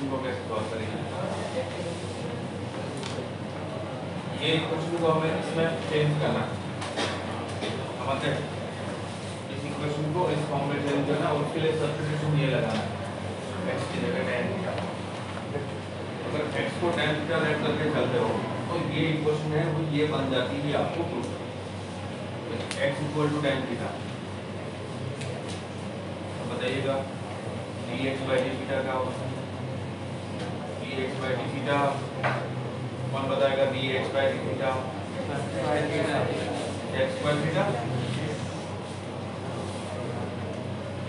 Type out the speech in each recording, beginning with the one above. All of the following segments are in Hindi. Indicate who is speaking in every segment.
Speaker 1: इक्वेशन को कैसे सॉल्व करेंगे? ये इक्वेशन को हमें इसमें चेंज करना है। समझते हैं? इस इक्वेशन को इस फॉर्म में चेंज करना है, उसके लिए सब्स्टिट्यूशन ये लगाना है x की जगह tan थीटा। अगर x को tan थीटा लेट करके चलते हो तो ये इक्वेशन है वो ये बन जाती है आपको proof x equal to tan theta. तो बताइएगा dx by d थीटा क्या होगा? dx by d थीटा कौन बताएगा? dx by d theta x square theta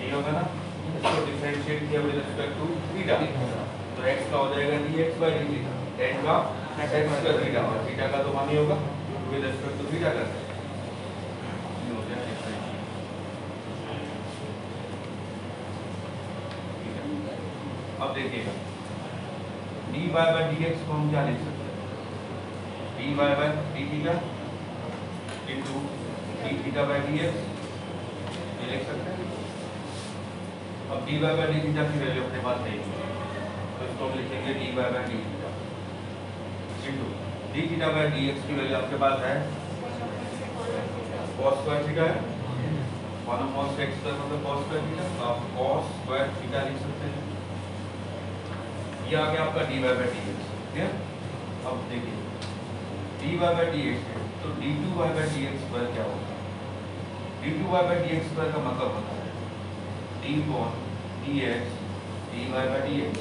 Speaker 1: ये होगा ना। इसको डिफरेंशिएट किया विद रिस्पेक्ट टू थीटा तो x का हो जाएगा dx by d theta, tan का x स्क्वायर थीटा और थीटा का तो मान ही होगा विद रिस्पेक्ट टू थीटा का। अब देखिएगा dy by dx को हम क्या लिख सकते हैं? dy by d theta into d theta by dx ये लिख सकते हैं। अब dy by d थीटा की वैल्यू अपने पास नहीं है तो इसको हम लिखेंगे dy by d theta into d theta by dx की वैल्यू आपके पास है cos स्क्वायर थीटा है 1 cos x स्क्वायर मतलब cos स्क्वायर थीटा, तो आप cos स्क्वायर थीटा लिख सकते हैं। ये आ गया आपका dy by dx। क्लियर? अब देखिए dy by dx है तो d2 by dx स्क्वायर क्या होगा? d2 by dx स्क्वायर का मतलब होता है d upon dx dy by dx।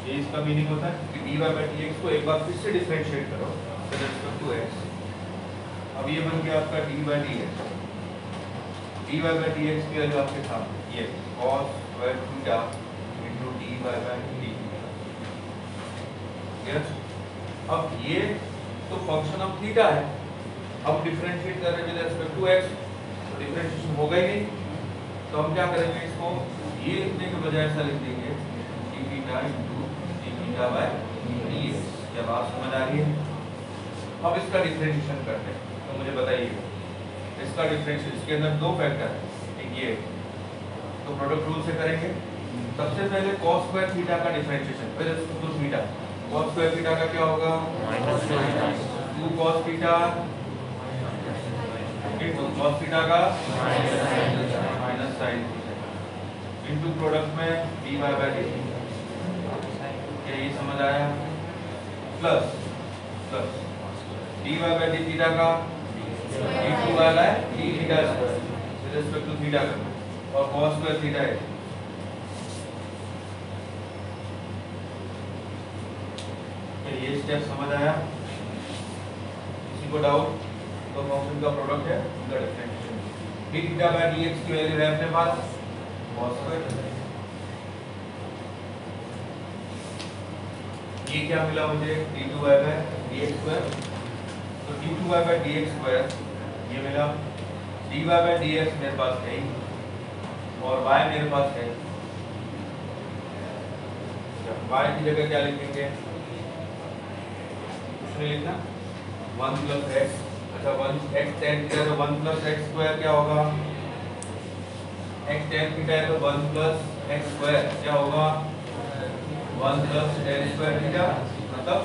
Speaker 1: ये इसका मीनिंग होता है कि dy by dx को एक बार फिर से डिफरेंशिएट करो विद रिस्पेक्ट टू x। अब ये बन गया आपका dy by dx। dy by dx की वैल्यू आपके सामने ये cos square theta into dy by d theta. Clear? अब ये तो फंक्शन ऑफ थीटा है, अब डिफरेंशिएट कर रहे हैं विद रिस्पेक्ट टू x तो डिफरेंशिएशन होगा ही नहीं। तो हम क्या करेंगे? इसको ये लिखने के बजाय ऐसा लिख देंगे d theta into d theta by dx। क्या बात समझ आ रही है? अब इसका डिफरेंशिएशन करते हैं तो मुझे बताइए इसका डिफरेंशिएशन इसके अंदर दो फैक्टर है, एक ये तो प्रोडक्ट रूल से करेंगे। सबसे पहले cos स्क्वायर थीटा का डिफरेंशिएशन फिर इसको थीटा cos स्क्वायर थीटा का क्या होगा? -2 cos theta into cos theta का minus sin theta into product में dy by dt। क्या ये समझ आया? Plus dy by d theta का d2 वाला है d theta square with respect to theta का और cos स्क्वायर थीटा है। ये स्टेप समझ आया? किसी को डाउट? तो फंक्शन का प्रोडक्ट है उनका differentiation d theta by dx की वैल्यू है अपने पास cos स्क्वायर। ये क्या मिला मुझे? d2 by dx square. तो d2 by dx स्क्वायर ये मिला। dy by dx मेरे पास है और y मेरे पास है। y की जगह क्या लिखेंगे? लिखना 1 प्लस x। अच्छा 1 x tan थीटा तो 1 प्लस x स्क्वायर क्या होगा? x tan थीटा है तो 1 प्लस x स्क्वायर क्या होगा? 1 प्लस tan स्क्वायर थीटा मतलब।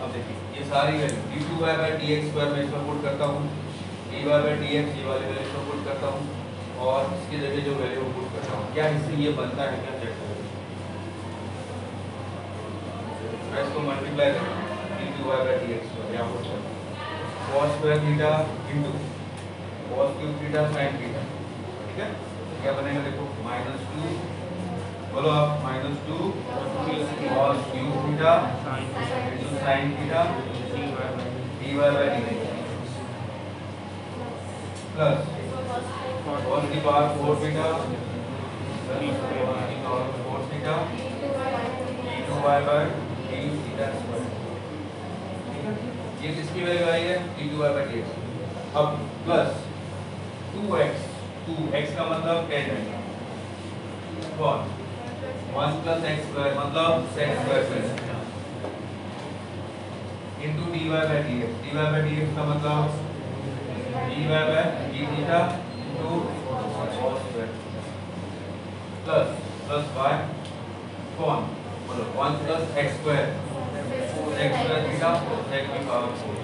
Speaker 1: अब देखिए ये सारी value d2 by dx square में इसमें पुट करता हूँ, dy by dx ये वाली वैल्यू इसमें पुट करता हूँ और इसकी जगह जो वैल्यू पुट करता हूँ क्या इससे ये बनता है क्या? चेक करो इसको मल्टीप्लाई करें d2 by dx स्क्वायर यहाँ पर cos square theta into cos cube theta sin theta. ठीक है? क्या बनेगा देखो -2 बोलो आप -2 cos cube theta into sin theta dy by dx plus cos की पावर 4 थीटा cos की power 4 theta d2 by theta square. ठीक है? ये किसकी वैल्यू आई है? d2 by dx। अब प्लस 2x का मतलब tan है कौन? 1 प्लस x स्क्वायर मतलब sec square into dy by dx। dy by dx का मतलब dy by d theta into cos square. Plus plus y कौन बोलो 1 plus x square theta sec की पावर 4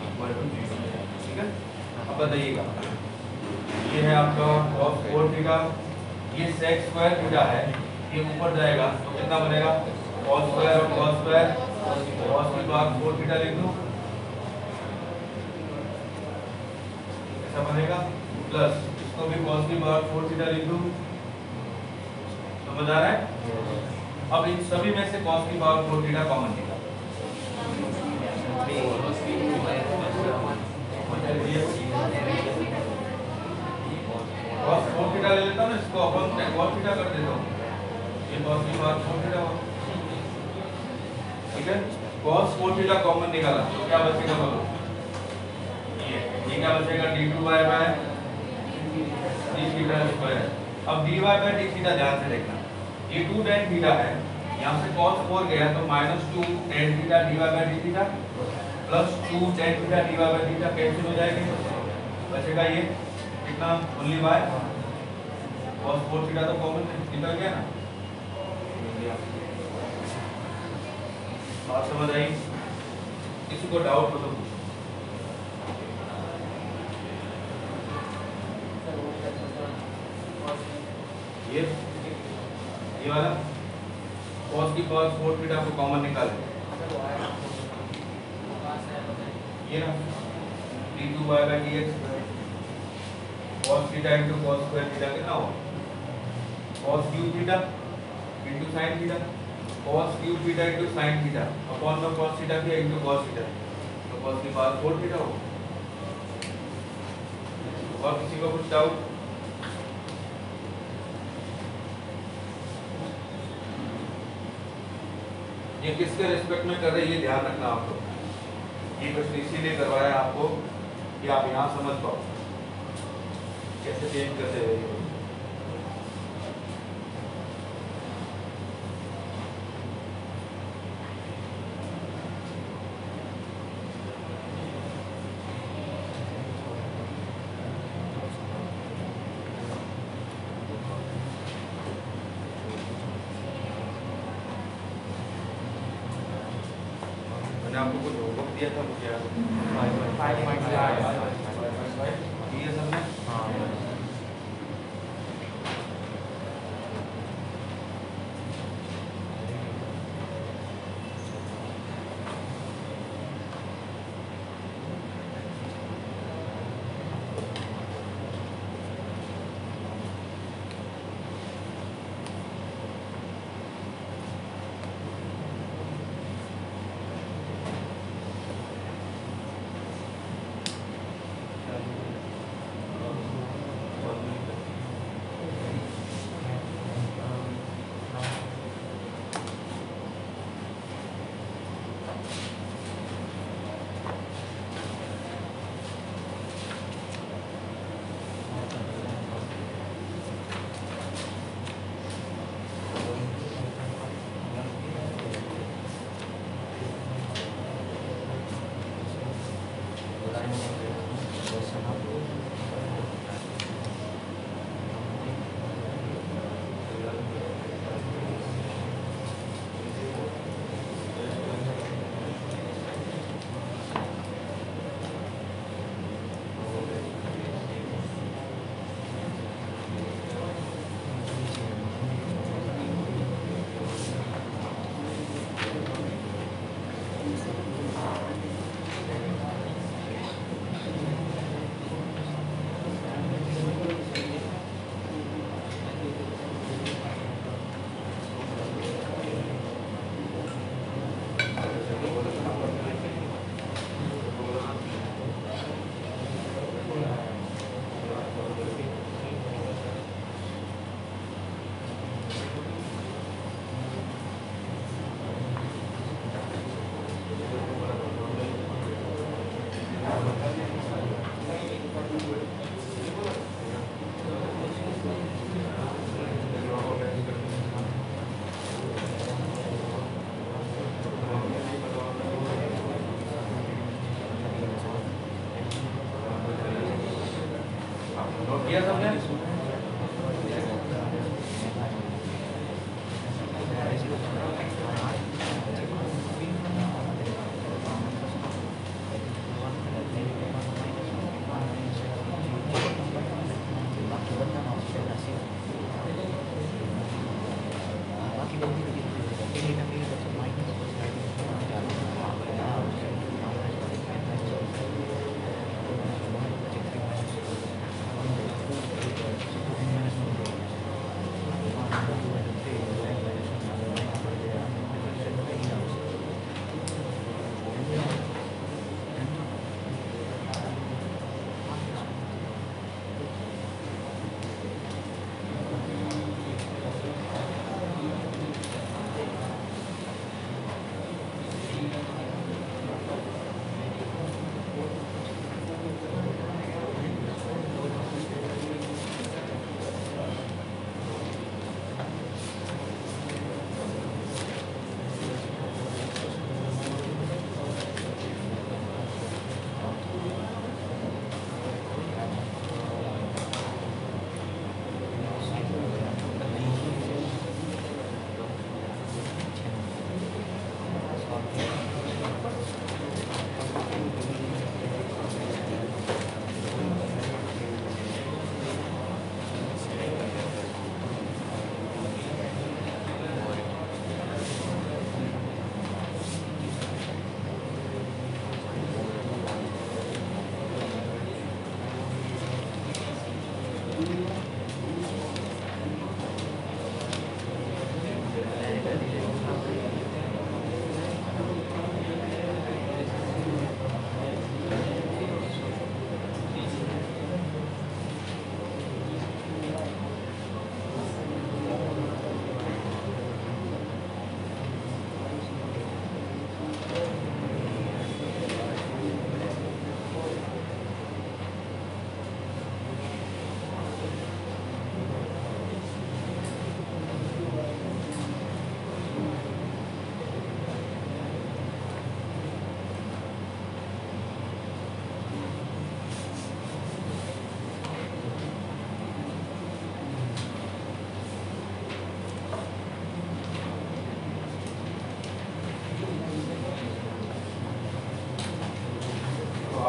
Speaker 1: इक्वल टू 0। ठीक है, अब बताइएगा ये है आपका cos 4 थीटा, ये sec स्क्वायर थीटा है, ये ऊपर जाएगा तो कितना बनेगा cos स्क्वायर और cos स्क्वायर cos की पावर 4 थीटा लिख दो, ऐसा बनेगा, प्लस इसको भी cos की पावर 4 थीटा लिख दो। समझ आ रहा है? अब इन सभी में से cos की पावर 4 थीटा कॉमन निकालो। cos 4 थीटा ले लेता हूं ना, इसको अपन cos थीटा कर देता हूं, ये cos की पावर 4 थीटा हो। ठीक है, cos 4 थीटा कॉमन निकाला तो क्या बचेगा बोलो, ये क्या बचेगा d2y by d theta square. अब dy बाय d थीटा ध्यान से देखना, ये 2 tan थीटा है, यहां से cos 4 गया तो -2 tan theta dy by d theta plus 2 tan theta dy by theta cancel हो जाएंगे, बचेगा ये कितना ओनली बाय cos 4 थीटा तो कॉमन निकल गया ना। बात समझ आई? किसी को डाउट हो तो पूछो। ये वाला cos की पावर 4 थीटा को कॉमन निकाले, ये ना d2y by dx cos theta into cos square theta कितना होगा cos cube theta into sin theta, cos cube theta into sin theta upon में cos थीटा किया इनटू cos थीटा, तो cos की पावर 4 थीटा होगा। और किसी को कुछ डाउट? ये किसके रिस्पेक्ट में कर रहे हैं ये ध्यान रखना आप लोग, ये प्रश्न इसीलिए करवाया आपको कि आप यहाँ समझ पाओ कैसे चेंज करते हैं। मैंने आपको कुछ होमवर्क दिया था, मुझे याद है सबने?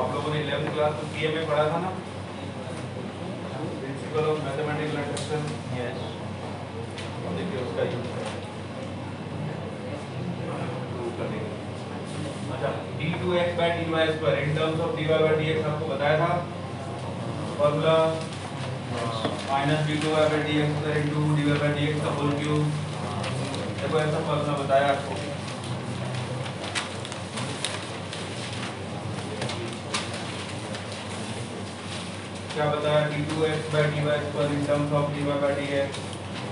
Speaker 1: आप लोगों ने 11th क्लास में पीए में पढ़ा था ना, principle of mathematical induction. Yes, अब देखिए उसका यूज करने के। अच्छा, d2x by dy square in terms of dy by dx आपको बताया था formula minus d2y by dx square into dy by dx का होल क्यूब। देखो ऐसा फॉर्मूला बताया आपको। क्या बताया, d2x by dy square in terms of dy by dx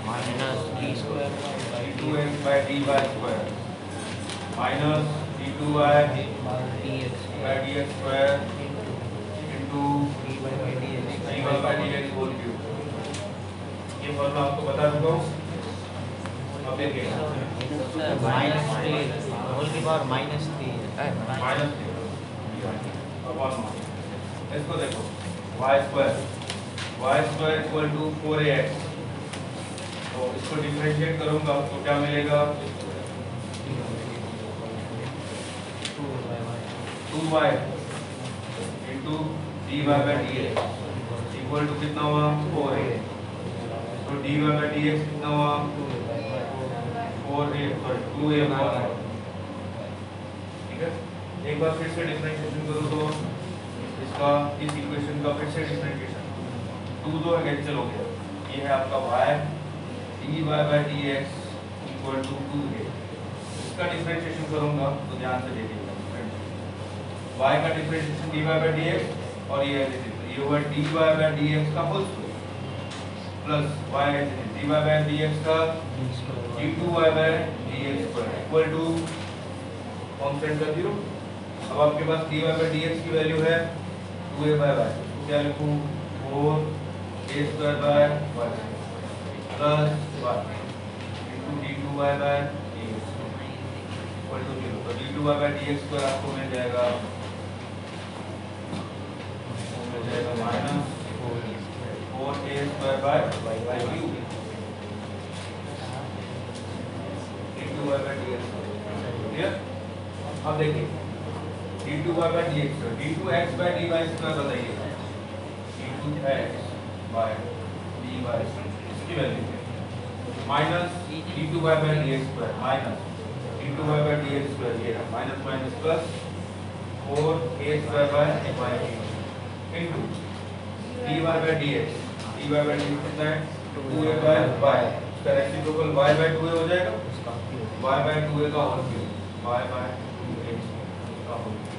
Speaker 2: minus d square
Speaker 1: d2x by dy square minus d2y by dx square into dy by dx whole cube. ये फॉर्मूला आपको बता चुका हूँ। अब देखिए
Speaker 2: माइनस 3 होल की पावर माइनस 3
Speaker 1: अपॉन इसको देखो y square equal to 4ax। तो इसको डिफरेंशिएट करूंगा तो क्या मिलेगा, 2y into dy by dx equal to कितना हुआ, 4a। तो dy by dx कितना हुआ, 2a। ठीक है, एक बार फिर से डिफरेंशिएशन करो तो इसका, इस इक्वेशन का फिर से डिफरेंशिएशन 2 दो कैंसिल हो गया। ये है आपका y dy by dx equal to 2a। इसका डिफरेंशिएशन करूंगा तो ध्यान से देखिएगा, y का डिफरेंशिएशन dy by dx और ये हुआ dy by dx का whole square plus y dy by dx का d2y by dx square equal to constant का 0। अब आपके पास dy by dx की वैल्यू है 2a by y, तो क्या लिखूं, 4a square by y plus y into d2y by dx equal to 0। तो d2y by dx स्क्वायर आपको मिल जाएगा minus 4a square by y cube d2y by dx। Clear? अब देखिए d2y by dx, d2x by dy square बताइए, d2x by dy इसकी value minus d2 y by dx square minus d2 y by dx square, ये है minus minus plus 4a square by y into dy by dx, dy by dx कितना है 2a बाय y, इसका रेसिप्रोकल y बाय 2a हो जाएगा, y बाय 2a का whole cube, y by 2a का होल क्यूब।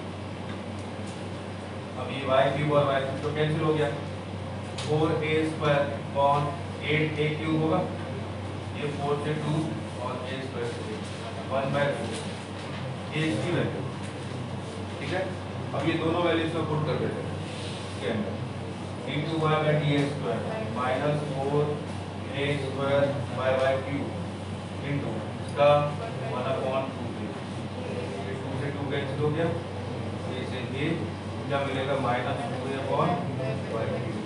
Speaker 1: अब ये y क्यूब और y क्यूब तो कैंसिल हो गया, 4a square upon 8a cube होगा, ये 4 से 2 और a स्क्वायर से 1 बाय 2, ये इसकी वैल्यू, ठीक है। अब ये दोनों वैल्यूज को पुट कर देते हैं इसके अंदर, d2 y by dx square minus 4a square y by cube into इसका 1/2, ये 2 से 2 कैंसिल हो गया, ये से ये क्या मिलेगा माइनस 2a/y क्यूब।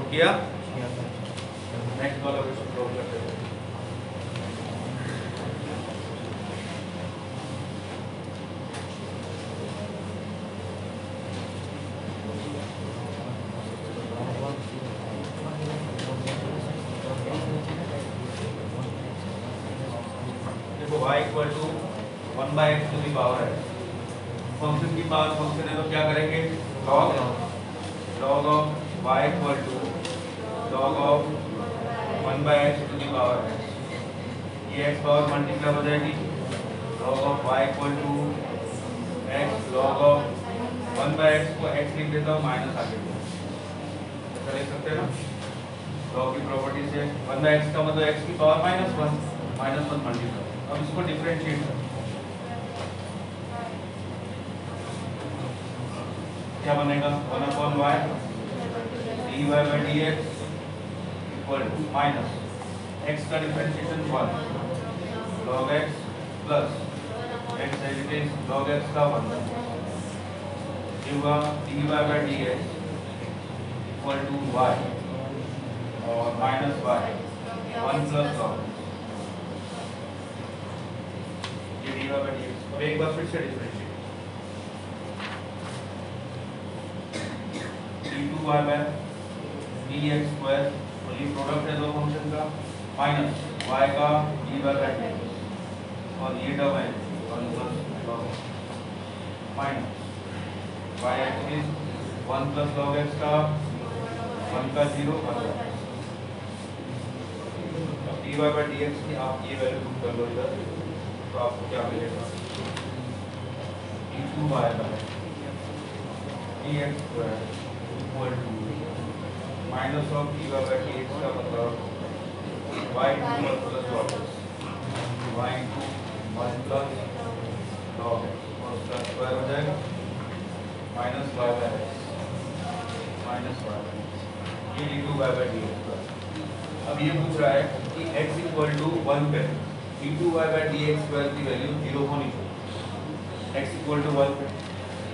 Speaker 1: किया। नेक्स्ट वाला क्वेश्चन सॉल्व करते हैं। देखो y equal to 1/x to the power है फंक्शन की पावर फंक्शन है तो क्या करेंगे, log of y equal to log of 1/x to the power x। ये x पावर मल्टीप्लाई हो जाएगी, log of y equal to x log of 1/x को x लिख देता हूँ माइनस आगे ऐसा लिख सकते हैं ना, लॉग की प्रॉपर्टी से 1/x का मतलब x की पावर -1 मल्टीप्लाई। अब इसको डिफरेंशिएट करें, क्या बनेगा 1/y dy/dx equal to minus x का differentiation 1 log x plus x as it is log x का 1 होगा dy/dx इक्वल टू y और माइनस y 1 प्लस log ये dy/dx। अब एक बार फिर से डिफरेंशिएट d2y/dx स्क्वायर और ये प्रोडक्ट है दो फंक्शन का माइनस y का dy/dx और ये टर्म है 1 plus log minus y axis 1 plus log x का 1 का 0 1। अब dy/dx की आप ये वैल्यू पुट कर लो इधर तो आपको क्या मिलेगा, d2y/dx square equal to minus of dy/dx का मतलब y2 plus log x y2 1 plus log x और उसका स्क्वायर हो जाएगा माइनस y/x माइनस y ये d2y/dx। अब ये पूछ रहा है कि x इक्वल टू 1 पे d2y/dx स्क्वायर की वैल्यू 0 होनी चाहिए, x इक्वल टू 1 पे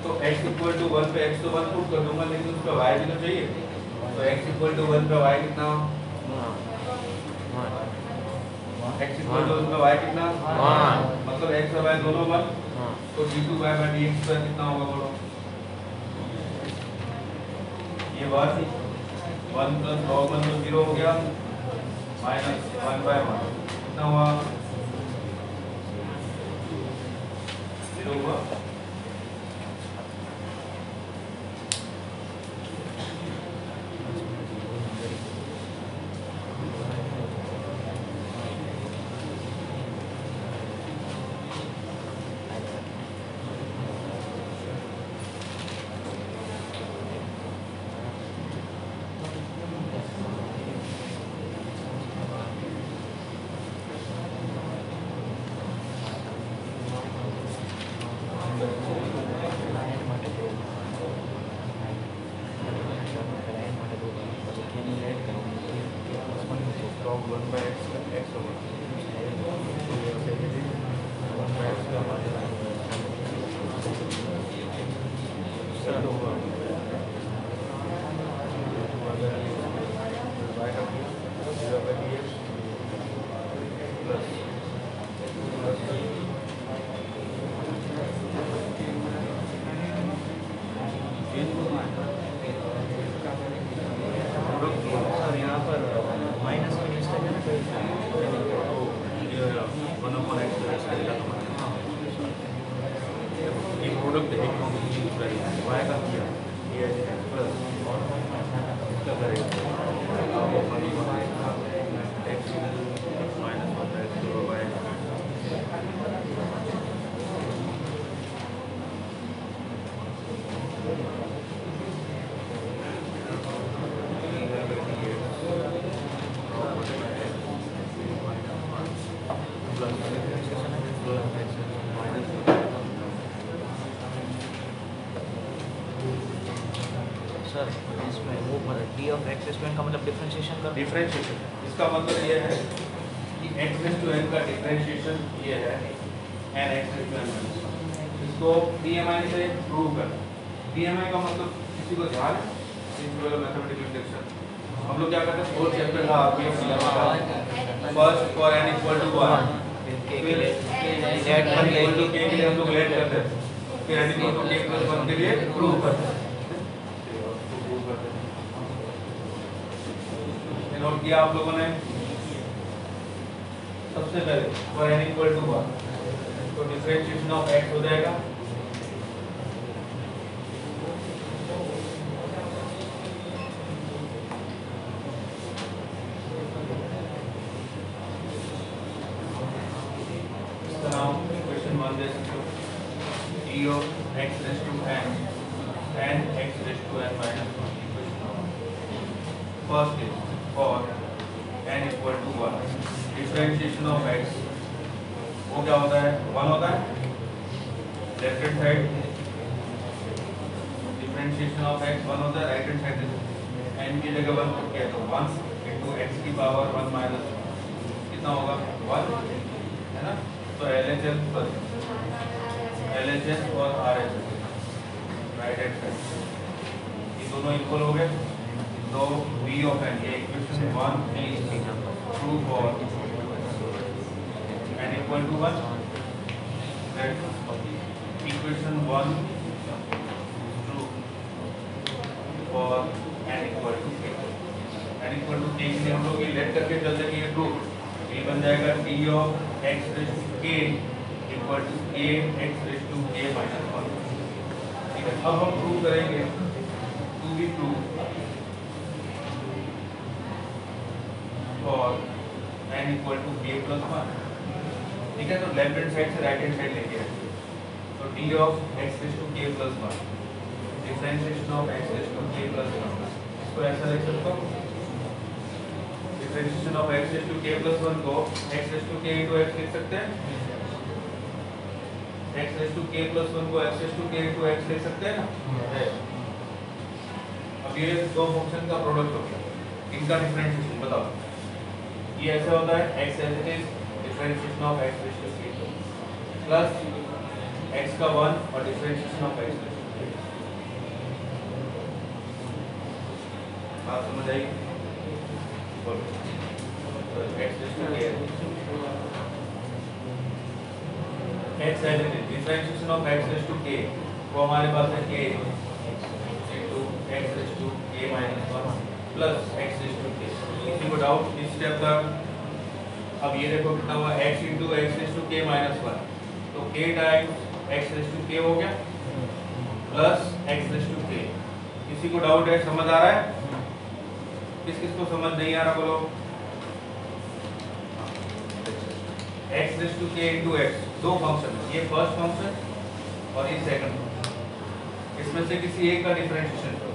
Speaker 1: तो x इक्वल टू 1 पे x तो 1 पुट कर दूंगा लेकिन उसका y भी तो चाहिए, तो x इक्वल टू 1 पे y कितना, x इक्वल टू 1 पे y कितना, मतलब x और y दोनों 1, तो d2y/dx स्क्वायर कितना होगा बोलो, ये 1 प्लस log 1 तो 0 हो गया माइनस 1/1 कितना हुआ 0 हुआ। डिफरेंशिएशन इसका मतलब ये है कि x रेज़ टू n का डिफरेंशिएशन ये है n x raise to n। इसको DMI से प्रूव कर। DMI का मतलब किसी को ध्यान है, इंटीग्रल मैथमेटिकल इंडक्शन हम लोग क्या करते हैं, फोर्थ चैप्टर का first for n equal to 1 फिर k के लिए हम लोग लेट करते हैं, फिर n equal to k plus 1 के लिए प्रूव करते हैं। नोट किया आप लोगों ने, सबसे पहले फॉर n इक्वल टू 1 तो डिफरेंशिएशन ऑफ x हो जाएगा d of x raised to n and x raised to n minus 1 equation. First is for n equal to 1 differentiation of x वो क्या होता है 1 होता है left hand side differentiation of x 1 होता है राइट हैंड साइड n की जगह 1 पुट किया तो 1 into x की पावर 1 माइनस कितना होगा 1 है ना तो LHS प्लस LHS और RHS राइट हैंड साइड ये दोनों इक्वल हो गए तो v of n ये equation 1 is true for n equal to 1 that equation 1 true for n equal to k n equal to k के लिए हम लोग ये लेट करके चलते कि ये ट्रू ये बन जाएगा d of x raised to k equal to k x raised to k minus 1 ठीक है अब हम प्रूव करेंगे to be true for n equal to k plus 1 ठीक है तो लेफ्ट हैंड साइड से राइट हैंड साइड लेके आए तो d of x raised to k plus 1 differentiation of x raised to k plus 1 इसको ऐसा लिख सकता हूँ differentiation of x raised to k plus 1 को x raised to k into x लिख सकते हैं x raised to k plus 1 को x raised to k into x लिख सकते हैं ना अब ये दो फंक्शन का प्रोडक्ट हो गया इनका डिफरेंशिएशन बताओ ये ऐसा होता है x as it is differentiation of x raised to k plus x का 1 और differentiation of x raised to k बात समझ आई बोलो तो x raised to k x as it is differentiation of x raised to k वो हमारे पास है k into x raised to k minus 1 plus x raised to k किसी को डाउट इस स्टेप का अब ये देखो कितना हुआ x into x raised to k minus 1 तो k times x raised to k हो गया plus x raised to k किसी को डाउट है समझ आ रहा है किस किस को समझ नहीं आ रहा बोलो x raised to k into x दो फंक्शन ये फर्स्ट फंक्शन और ये सेकंड फंक्शन इसमें से किसी एक का डिफरेंशिएशन करो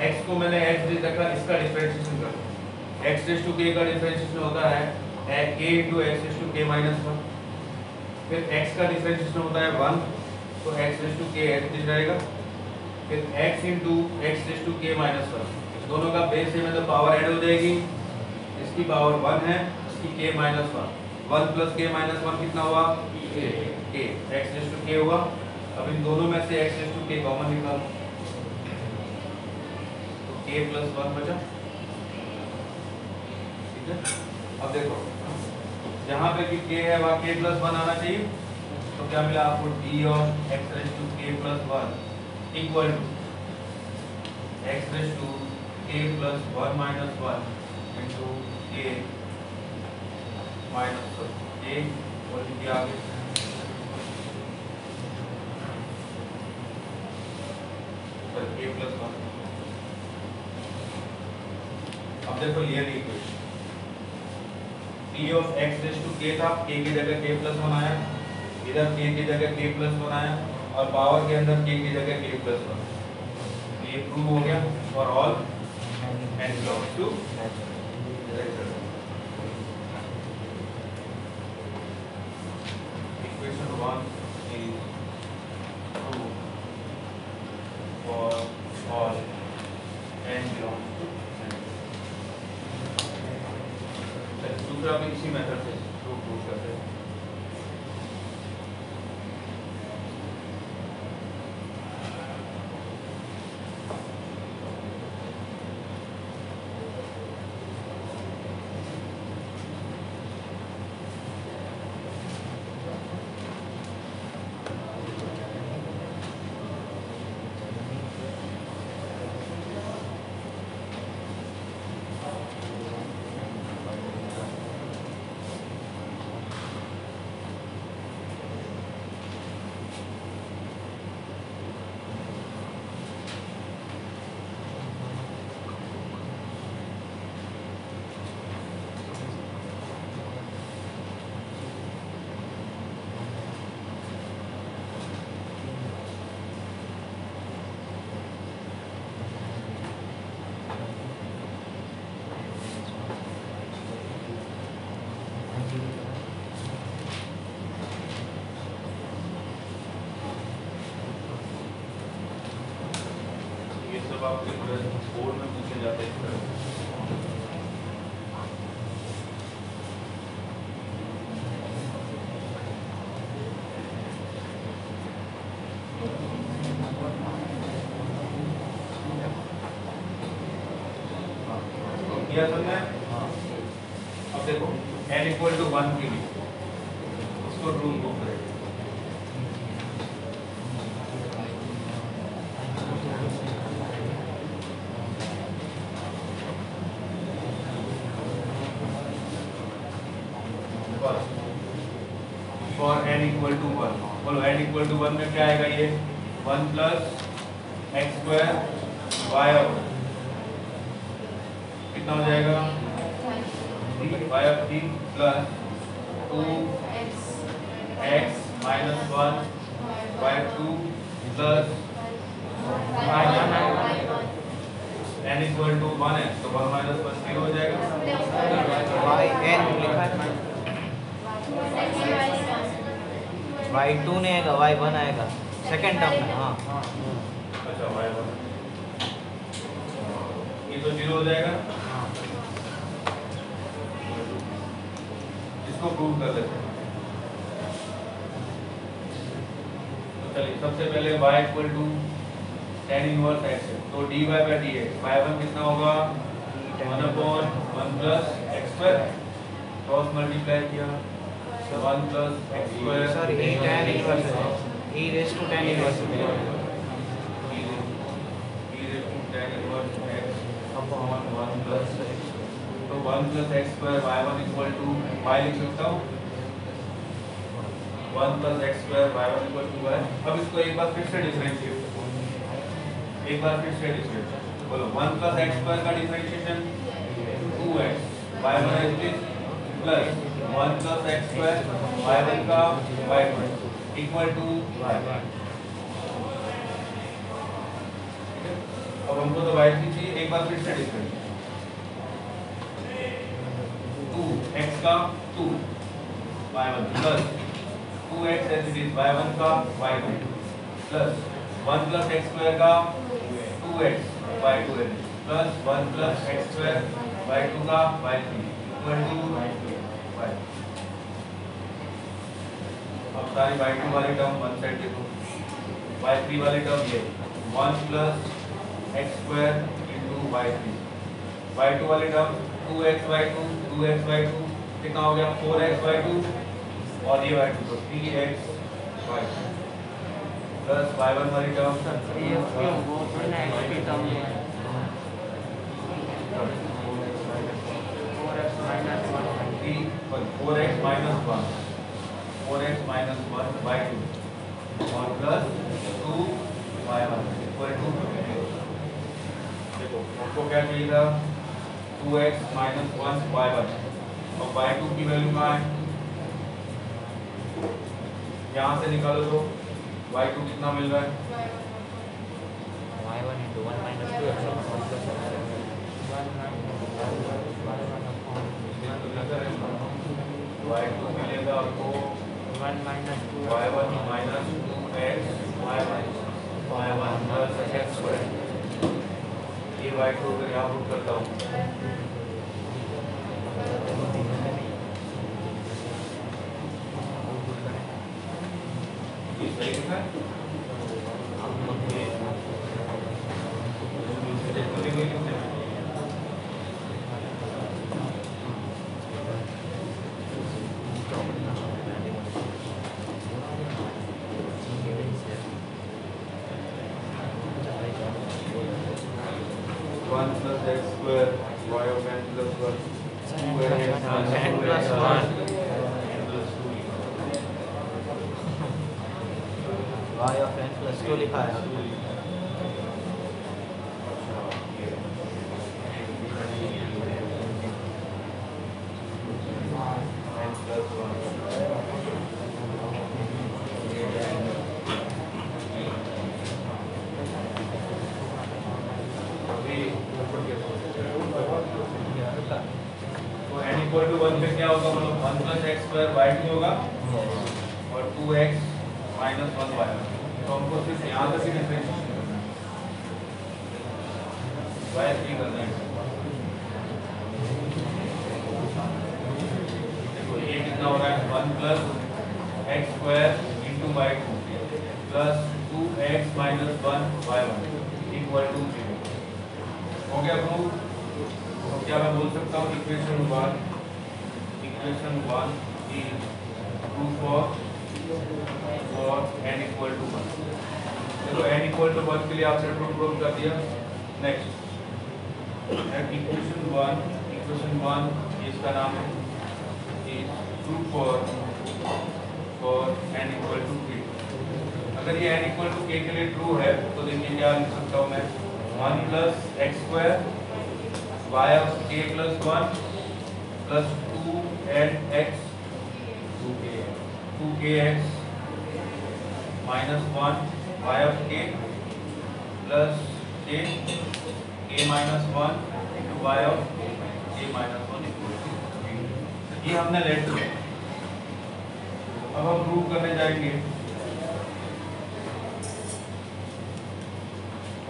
Speaker 1: x को मैंने x दे रखा इसका डिफरेंशिएशन करो x raised to k का डिफरेंशिएशन होता है k into x raised to k minus 1 फिर x का डिफरेंशिएशन होता है 1 तो x raised to k x दिख जाएगा फिर x into x raised to k minus 1 दोनों का बेस से मतलब पावर ऐड हो जाएगी इसकी पावर 1 है इसकी k minus 1 1 plus k minus 1 कितना हुआ k x raised to k हुआ अब इन दोनों में से x raised to k common निकालो तो k plus 1 बचा ठीक है अब देखो जहाँ पे कि k है वहाँ k plus 1 आना चाहिए तो क्या मिला आपको d of x raised to k plus 1 equal to x raised to k plus 1 minus 1 into k minus 1 k और लिखिए आगे k plus 1 अब देखो ये equation d of x raised to k था k की जगह k plus 1 आया इधर k की जगह k plus 1 आया और पावर के अंदर k की जगह k plus 1 ये प्रूव हो गया for all n belongs to equation 1 is true for all n belongs to दूसरा भी इसी मेथड से प्रूव करते हैं आपके बोर्ड में पूछे जाते हैं इस तरह। समझ में? अब देखो n इक्वल टू 1 के लिए इसको रूल को करें। फॉर n इक्वल टू 1, बोलो n इक्वल टू 1 में क्या आएगा? ये 1 प्लस एक्स स्क्वायर वाई कितना हो जाएगा? Y of 3 plus 2x minus 1 y of 2 plus n equal to 1 है तो 1 माइनस 1 0 हो जाएगा।
Speaker 2: y n लिखा है y2 नहीं आएगा y1 आएगा सेकंड टर्म में। हाँ
Speaker 1: अच्छा y1 ये तो 0 हो जाएगा। इसको प्रूव कर लेते हैं। तो चलिए सबसे पहले y equal to tan inverse x है तो dy बाय dx y1 कितना होगा? 1/1 plus x square cross multiply किया 1 plus x square
Speaker 2: sorry e tan inverse है e raise to tan inverse
Speaker 1: e raise to tan inverse x upon 1 plus x तो 1 plus x square y1 equal to y लिख सकता हूँ 1 plus x square y1 equal to y। अब इसको एक बार फिर से डिफरेंशिएट बोलो 1 प्लस x स्क्वायर का differentiation 2x y1 as it is plus 1 plus x square y1 का y1 इक्वल टू y। अब हमको तो y3 चाहिए, एक बार फिर से डिफरेंशिएट 2x का 2 y1 plus 2x as it is y1 का y1 plus 1 plus x square का 2x y2 है plus 1 plus x square y2 का y3 इक्वल टू y। अब सारी y2 वाली टर्म वन साइड देखो y3 वाली टर्म ये 1 plus x square into y3 y2 वाली टर्म 2x y2 कितना हो गया 4x y2 और ये y2 तो 3x y2 प्लस y1 वाली टर्म 4x माइनस 1 y2 और प्लस 2y1 इक्वल टू देखो आपको क्या चाहिए था 2x माइनस 1 y1 और y2 की वैल्यू कहाँ है? यहाँ से निकालो तो y2 कितना मिल रहा है?
Speaker 2: y1 into 1 minus 2
Speaker 1: y2 मिलेगा आपको
Speaker 2: 1 minus 2
Speaker 1: y1 minus 2x y1 plus x square ये y2 अगर यहाँ पुट करता हूँ ये सही लिखा है?
Speaker 2: y of n plus 2 लिखा है।
Speaker 1: इक्वल टू 1 पे क्या होगा? मतलब 1 प्लस एक्स स्क्वायर y2 होगा और 2x माइनस 1 y। तो हमको सिर्फ यहाँ तक ही डिफरेंशिएशन करना है। y3 करना है। देखो ये कितना हो रहा है 1 plus x square into y two plus 2x minus 1 y1 equal to 0। हो गया प्रूव। तो क्या मैं बोल सकता हूँ equation 1 is true for n equal to 1। चलो n इक्वल टू 1 के लिए आपने ट्रू प्रूव कर दिया। नेक्स्ट इक्वेशन 1 इसका नाम है is true for n equal to k। अगर ये n इक्वल टू k के लिए ट्रू है तो देखिए क्या लिख सकता हूँ मैं 1 plus x square y of k plus 1 plus 2x 2kx minus 1 y of k plus k minus 1 into y of k minus 1 equal to. ये हमने लेट किया। अब हम प्रूव करने जाएंगे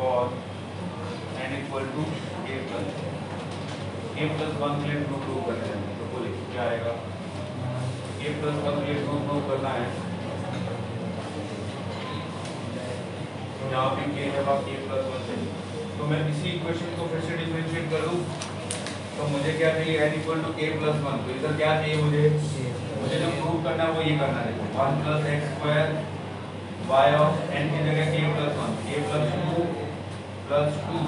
Speaker 1: और n equal to k plus 1 के लिए प्रूव करने जाएंगे। तो बोलिए क्या आएगा? k प्लस 1 के लिए प्रूव करना है। यहाँ पे k है वहाँ k प्लस 1 चाहिए। तो मैं इसी इक्वेशन को फिर से डिफरेंशिएट कर लूँ तो मुझे क्या चाहिए n equal to k plus 1। तो इधर क्या चाहिए मुझे जो प्रूव करना है वो ये करना है 1 plus x square y of n की जगह k plus 1 k plus 2 plus 2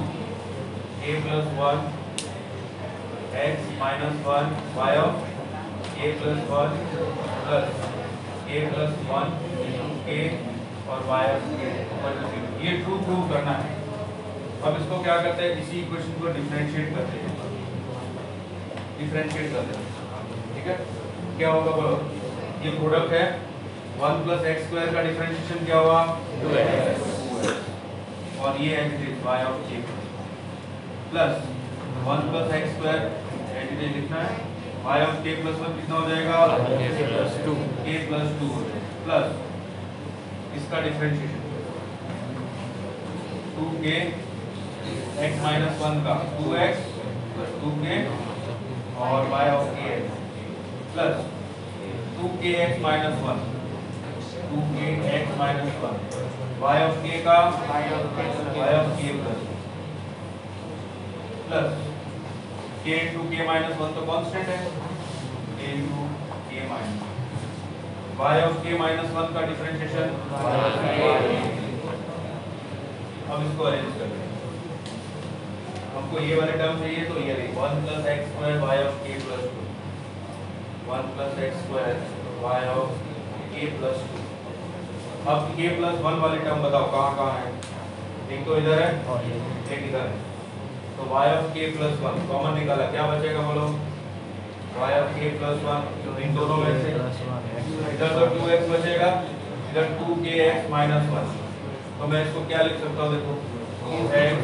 Speaker 1: k plus 1 x minus 1 y of k plus 1 plus k plus 1 into k और y of k equal to 0। ये ट्रू प्रूव करना है। अब इसको क्या करते हैं इसी इक्वेशन को डिफरेंशिएट करते हैं। ठीक है क्या होगा बोलो? ये प्रोडक्ट है 1 प्लस एक्स स्क्वायर का डिफरेंशिएशन क्या हुआ 2x और ये है y of k plus 1 plus x square as लिखना है y ऑफ k प्लस 1 कितना हो जाएगा k प्लस 2 प्लस इसका डिफरेंशिएशन 2k x माइनस 1 का 2x प्लस 2k और y of k plus 2kx minus 1 2kx minus 1 y of k का y of k plus k into k minus 1 तो कांस्टेंट है k into k minus y of k minus 1 का डिफरेंशिएशन अब इसको अरेंज करते हैं। हमको ये वाले टर्म चाहिए तो ये 1 plus x square y of k plus 2 1 plus x square y of k plus 2। अब k प्लस 1 वाले टर्म बताओ कहाँ कहाँ है? एक तो इधर है और एक इधर है। तो y of k plus 1 common निकाला क्या बचेगा बोलो? y ऑफ k प्लस 1 इन दोनों में से इधर तो 2x बचेगा इधर 2kx माइनस 1। तो मैं इसको क्या लिख सकता हूँ देखो 2x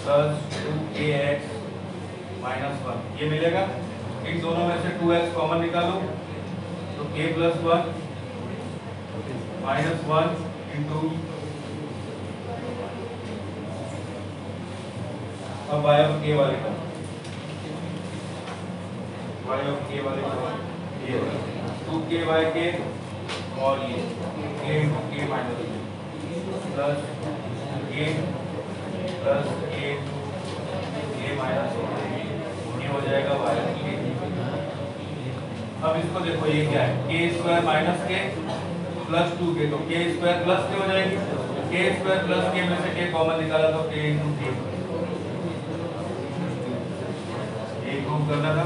Speaker 1: प्लस 2kx माइनस 1 ये मिलेगा। इन दोनों में से 2x कॉमन निकालो तो k प्लस 1 माइनस 1 इंटू अब y ऑफ k वाले का y ऑफ k वाले का ये 2k y k और ये k into k minus plus k plus k k minus ये हो जाएगा y ऑफ k। अब इसको देखो ये क्या है k square minus k plus 2k तो k स्क्वायर प्लस k हो जाएगी। k स्क्वायर प्लस k में से k कॉमन निकाला तो k इंटू k ये प्रूव करना था।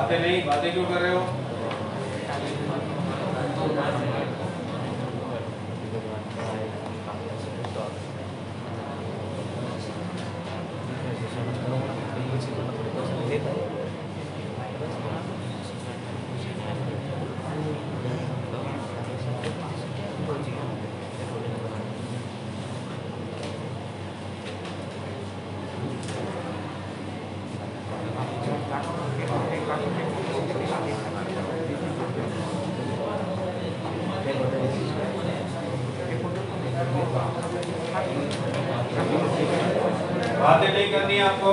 Speaker 1: बातें नहीं, बातें क्यों कर रहे हो? बातें नहीं करनी है आपको।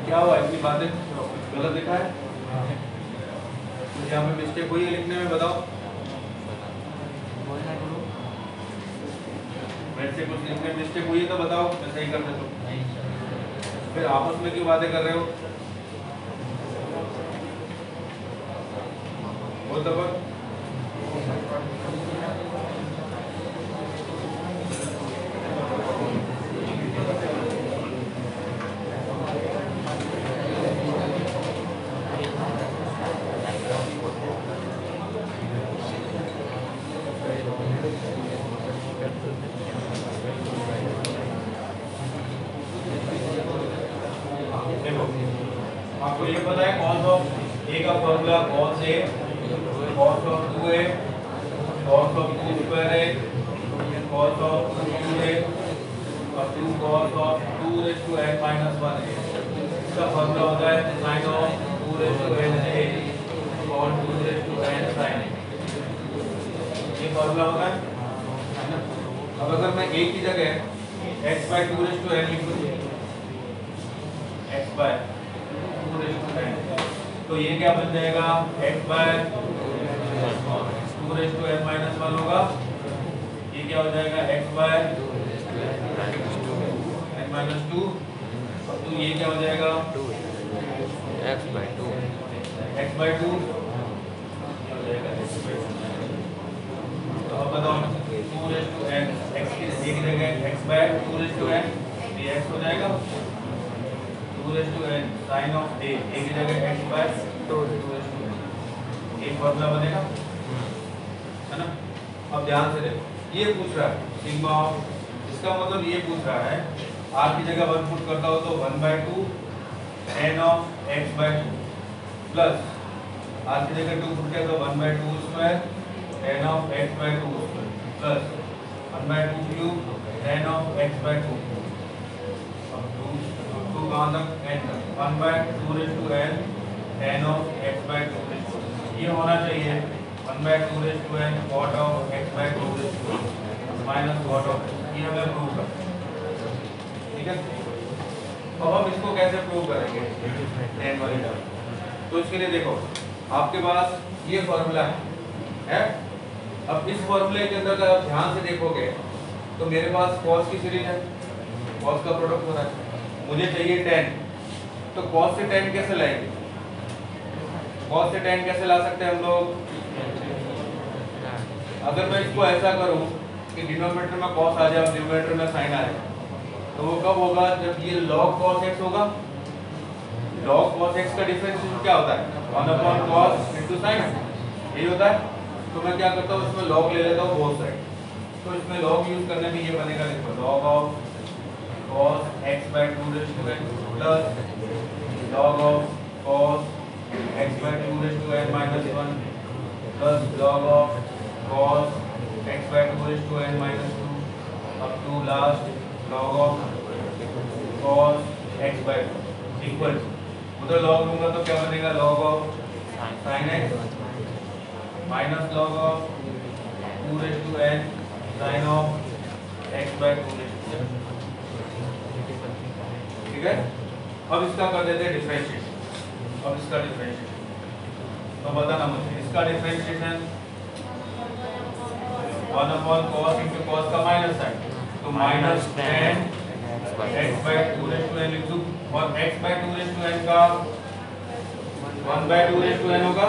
Speaker 1: क्या हुआ, इतनी बातें गलत लिखा है? यहाँ पे मिस्टेक हुई है लिखने में, बताओ। मेरे से कुछ लिखने में मिस्टेक हुई है तो बताओ, मैं सही कर देता हूँ। फिर आपस में क्यों बातें कर रहे हो? वो तब आपको ये पता है कॉस ऑफ ए का formula cos a, cos of 2a, cos of 2 square a, cos of 2a और 2 cos of 2 raise to n minus 1 a. इसका फॉर्मूला होता है sin of 2 raise to n a और 2 raise to n sin a. ये फॉर्मूला होता है ना। अब अगर मैं a की जगह x by 2 raise to n लिख दूं, x by 2 raise to n, तो ये क्या बन जाएगा? x by 2 raise to n minus 1 होगा। ये क्या हो जाएगा? x बाय n माइनस 2, और तो ये क्या हो जाएगा?
Speaker 2: x बाय 2
Speaker 1: x बाय 2 हो जाएगा x बाय 2। तो अब बताओ 2 रेज़ टू n, x की जगह x by 2 raise to n, ये x हो जाएगा 2 raise to n sin of a, a की जगह x by 2 raise to n, ये फॉर्मूला बनेगा, है ना। अब ध्यान से देखो, ये पूछ रहा है सिग्मा ऑफ, इसका मतलब ये पूछ रहा है r की जगह 1 पुट करता हो तो 1/2 n of x by 2 plus r की जगह 2 पुट किया तो 1/2 square n of x by 2 plus 1/2 cube n of x by 2। अब 2 कहाँ तक? n तक, 1/2 raise to n n of x by 2। ये होना चाहिए 1/2 raise to n cot of x by 2 minus cot of, ये हमें प्रूव करना है, ठीक है। अब हम इसको कैसे प्रूव करेंगे n वाली टर्म? तो इसके लिए देखो, आपके पास ये फॉर्मूला है। अब इस फॉर्मूले के अंदर अगर आप ध्यान से देखोगे तो मेरे पास cos की सीरीज है, cos का प्रोडक्ट हो रहा है, मुझे चाहिए tan, तो cos से tan कैसे लाएंगे? cos से tan कैसे ला सकते हैं हम लोग? अगर मैं इसको ऐसा करूं कि डिनोमिनेटर में cos आ जाए और न्यूमरेटर में sin आ जाए, तो वो कब होगा? जब ये log cos x होगा। log cos x का डिफरेंशिएशन क्या होता है? 1/cos into sin, यही होता है। तो मैं क्या करता हूँ, इसमें log ले लेता हूँ बोथ साइड, तो इसमें log यूज करने में ये बनेगा, देखो log of cos x by 2 raise to n plus log of cos x by 2 raise to n minus 1 plus log of cos x by 2 raise to n minus 2 up to last log of cos x by 2 equal, उधर log लूंगा तो क्या बनेगा? log of sin x minus log of 2 raise to n sine of x by 2 ठीक है। अब इसका कर देते हैं डिफरेंशिएशन। अब इसका डिफरेंशिएशन तो बताना मुझे, इसका differentiation 1 upon cos into cos का माइनस साइन तो माइनस 10 x बाय 2 लिख दूं और x बाय 2 का 1 बाय 2 होगा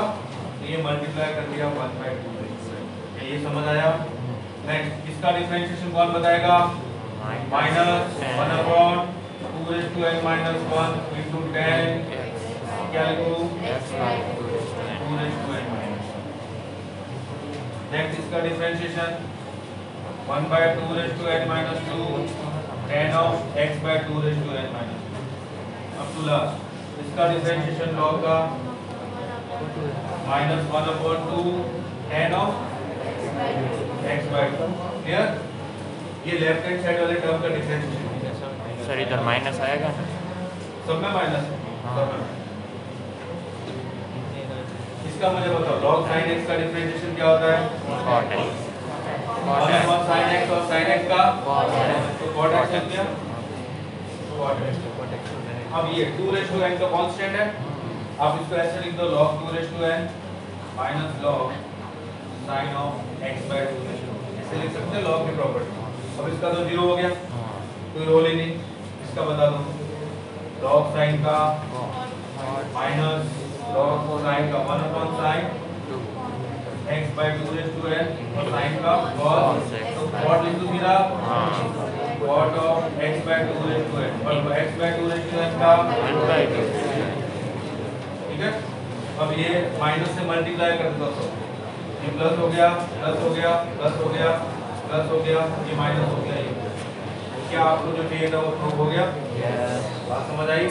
Speaker 1: तो ये मल्टीप्लाई कर दिया 1 बाय 2 ये समझ आया। नेक्स्ट इसका डिफरेंशिएशन कौन बताएगा, माइनस 1 अपॉन 2 माइनस 1 इंटू 10 क्या लिखूं 2 माइनस। नेक्स्ट इसका differentiation 1 by 2 minus 2 10 of x by 2 minus up to last. इसका डिफरेंशिएशन लॉग का minus 1 upon 2 10 of x by 2 clear. ये लेफ्ट हैंड साइड वाले टर्म का डिफरेंशिएशन
Speaker 3: सर इधर माइनस आएगा ना,
Speaker 1: सब में माइनस है सब में। इसका मुझे बताओ लॉग sin x का डिफरेंशिएशन क्या होता है,
Speaker 3: cot x,
Speaker 1: sin x और sin x का तो cot x लिख दिया cot x। अब ये 2n का कांस्टेंट है, आप इसको ऐसे लिख दो log 2n minus log sin of x by 2 ऐसे लिख सकते हैं log की प्रॉपर्टी। अब इसका तो 0 हो गया कोई रोल ही नहीं। इसका बता दो log sin का माइनस log sin का 1 upon sin x bye 2n और sin का cos तो cot लिख दूं मेरा cot of x bye 2n और x बाय 2n का
Speaker 3: 1 by 2,
Speaker 1: ठीक है। अब ये माइनस से मल्टीप्लाई कर दो तो ये प्लस हो गया प्लस हो गया प्लस हो गया प्लस हो गया ये माइनस हो गया। ये क्या आपको जो चाहिए था वो प्रूव हो गया, बात समझ आई।